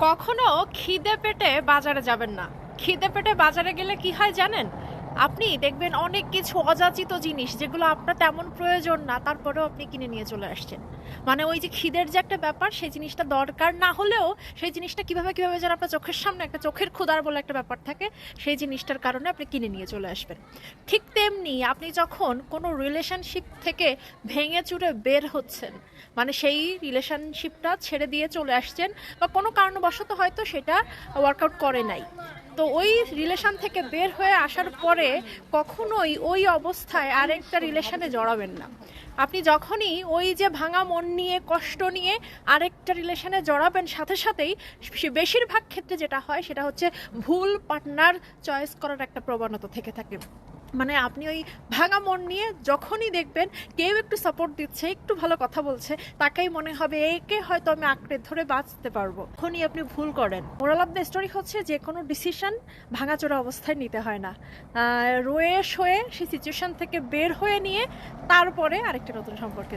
কখনো খিদে পেটে বাজারে যাবেন না। খিদে পেটে বাজারে গেলে কি হয় জানেন? আপনি দেখবেন অনেক কিছু অযাচিত জিনিস যেগুলো আপনার তেমন প্রয়োজন না, তারপরেও আপনি কিনে নিয়ে চলে আসছেন। মানে ওই যে খিদের যে একটা ব্যাপার, সেই জিনিসটা দরকার না হলেও সেই জিনিসটা কিভাবে কিভাবে যেন আপনার চোখের সামনে একটা চোখের ক্ষুধার বলে একটা ব্যাপার থাকে, সেই জিনিসটার কারণে আপনি কিনে নিয়ে চলে আসবেন। ঠিক তেমনি আপনি যখন কোনো রিলেশনশিপ থেকে ভেঙে চুরে বের হচ্ছেন, মানে সেই রিলেশনশিপটা ছেড়ে দিয়ে চলে আসছেন, বা কোনো কারণবশত হয়তো সেটা ওয়ার্কআউট করে নাই, তো ওই রিলেশন থেকে বের হয়ে আসার পরে কখনোই ওই অবস্থায় আরেকটা রিলেশনে জড়াবেন না। আপনি যখনই ওই যে ভাঙা মন নিয়ে কষ্ট নিয়ে আরেকটা রিলেশনে জড়াবেন, সাথে সাথেই বেশিরভাগ ক্ষেত্রে যেটা হয় সেটা হচ্ছে ভুল পার্টনার চয়েস করার একটা প্রবণতা থেকে থাকে। মানে আপনি ওই ভাঙা মন নিয়ে যখনই দেখবেন কেউ একটু সাপোর্ট দিচ্ছে, একটু ভালো কথা বলছে, তাকেই মনে হবে একে হয়তো আমি আঁকড়ে ধরে বাঁচতে পারবো, তখনই আপনি ভুল করেন। মোরাল অফ দ্য স্টোরি হচ্ছে যে কোনো ডিসিশন ভাঙাচোরা অবস্থায় নিতে হয় না। রয়ে সয়ে সেই সিচুয়েশন থেকে বের হয়ে নিয়ে তারপরে আরেকটা নতুন সম্পর্কে